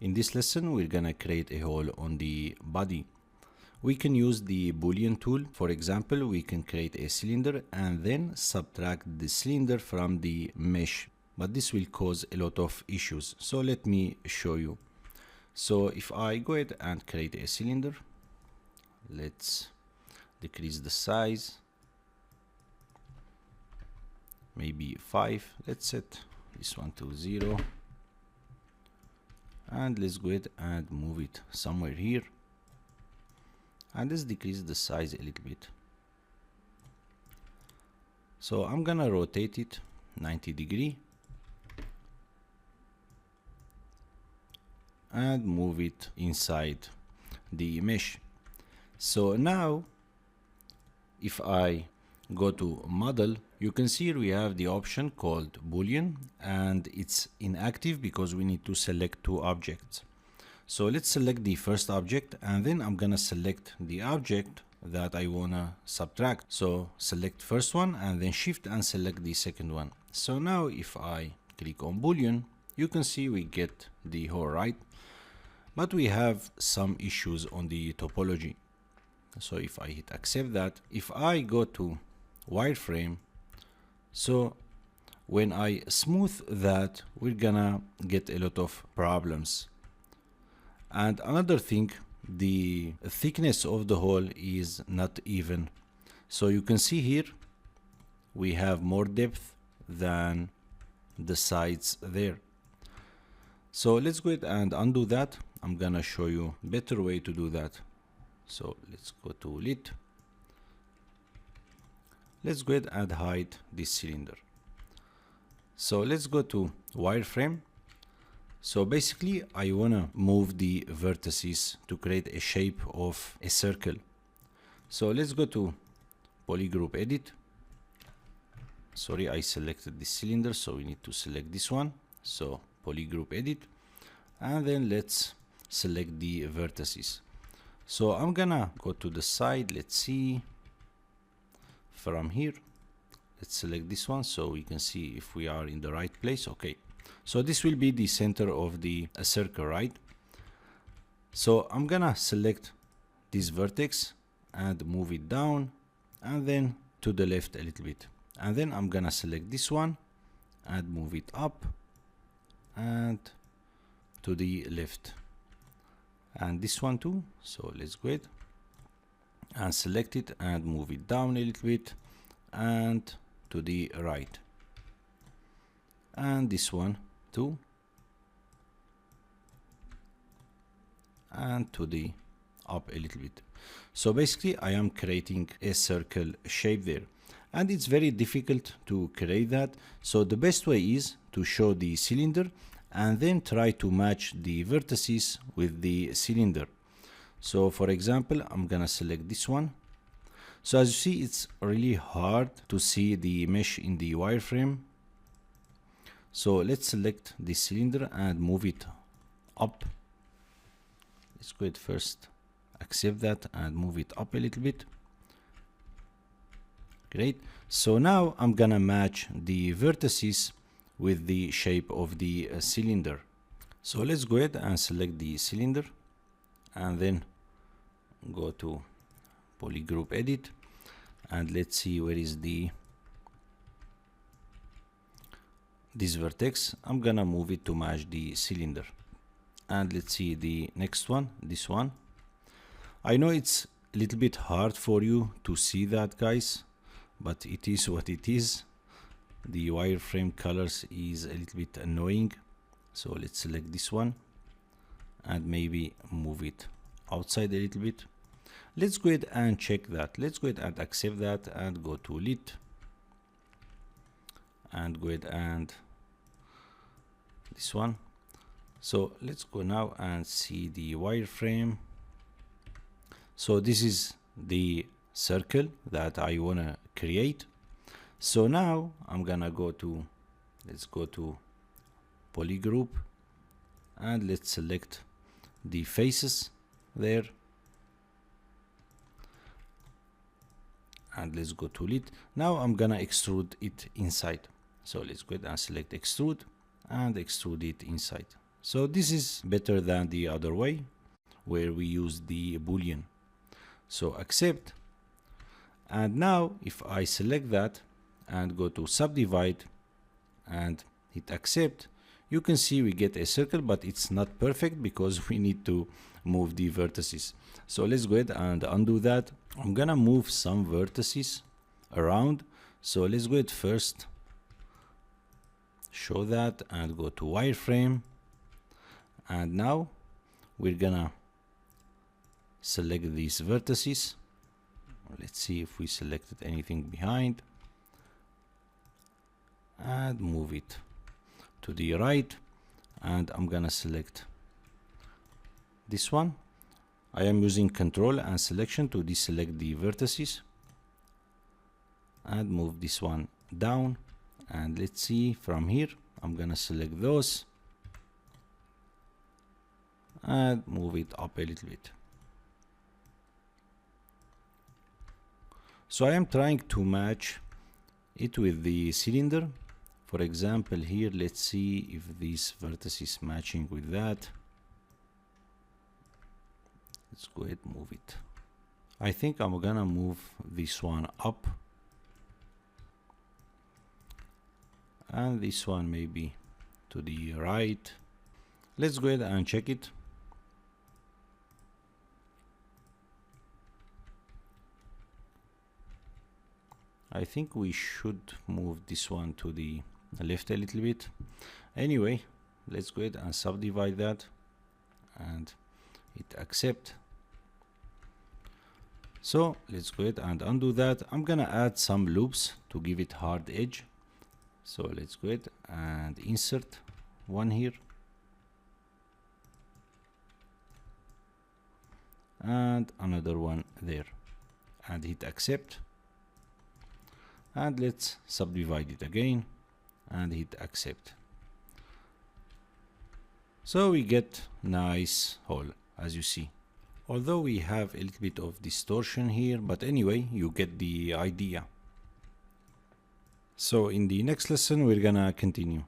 In this lesson, we're gonna create a hole on the body. We can use the Boolean tool. For example, we can create a cylinder and then subtract the cylinder from the mesh, but this will cause a lot of issues. So let me show you. So if I go ahead and create a cylinder, let's decrease the size, maybe 5. Let's set this one to 0. And let's go ahead and move it somewhere here, and let's decrease the size a little bit. So I'm gonna rotate it 90 degrees and move it inside the mesh. So now if I go to model, you can see we have the option called Boolean, and it's inactive because we need to select two objects. So let's select the first object, and then I'm gonna select the object that I wanna subtract. So select first one and then shift and select the second one. So now if I click on Boolean, you can see we get the hole, right? But we have some issues on the topology. So if I hit accept that, if I go to wireframe, so when I smooth that, we're gonna get a lot of problems. And another thing, the thickness of the hole is not even. So you can see here we have more depth than the sides there. So let's go ahead and undo that. I'm gonna show you a better way to do that. So let's go to lit. Let's go ahead and hide this cylinder. So let's go to wireframe. So basically I wanna move the vertices to create a shape of a circle. So let's go to polygroup edit. Sorry, I selected this cylinder, so we need to select this one. So polygroup edit, and then let's select the vertices. So I'm gonna go to the side. Let's see from here. Let's select this one so we can see if we are in the right place. Okay, so this will be the center of the circle, right? So I'm gonna select this vertex and move it down and then to the left a little bit, and then I'm gonna select this one and move it up and to the left, and this one too. So let's go ahead and select it and move it down a little bit and to the right, and this one too, and to the up a little bit. So basically I am creating a circle shape there, and it's very difficult to create that. So the best way is to show the cylinder and then try to match the vertices with the cylinder. So for example, I'm gonna select this one. So as you see, it's really hard to see the mesh in the wireframe. So let's select the cylinder and move it up. Let's go ahead first, accept that and move it up a little bit. Great. So now I'm gonna match the vertices with the shape of the cylinder. So let's go ahead and select the cylinder and then go to polygroup edit, and let's see where is this vertex. I'm gonna move it to match the cylinder, and let's see the next one, this one. I know it's a little bit hard for you to see that, guys, but it is what it is. The wireframe colors is a little bit annoying. So let's select this one and maybe move it outside a little bit. Let's go ahead and check that. Let's go ahead and accept that and go to lit and go ahead and this one. So let's go now and see the wireframe. So this is the circle that I wanna create. So now I'm gonna go to, let's go to polygroup and let's select the faces there, and let's go to lit. Now I'm gonna extrude it inside. So let's go ahead and select extrude and extrude it inside. So this is better than the other way where we use the boolean. So accept, and now if I select that and go to subdivide and hit accept, you can see we get a circle, but it's not perfect because we need to move the vertices. So let's go ahead and undo that. I'm gonna move some vertices around. So let's go ahead first, show that, and go to wireframe. And now we're gonna select these vertices. Let's see if we selected anything behind, and move it to the right. And I'm gonna select this one. I am using Control and Selection to deselect the vertices, and move this one down. And let's see from here, I'm gonna select those and move it up a little bit. So I am trying to match it with the cylinder. For example, here, let's see if this vertex is matching with that. Let's go ahead and move it. I think I'm gonna move this one up, and this one maybe to the right. Let's go ahead and check it. I think we should move this one to the left a little bit. Anyway, let's go ahead and subdivide that and hit accept. So let's go ahead and undo that. I'm gonna add some loops to give it hard edge. So let's go ahead and insert one here, and another one there, and hit accept. And let's subdivide it again and hit accept. So we get nice hole, as you see. Although we have a little bit of distortion here, but anyway, you get the idea. So in the next lesson, we're gonna continue.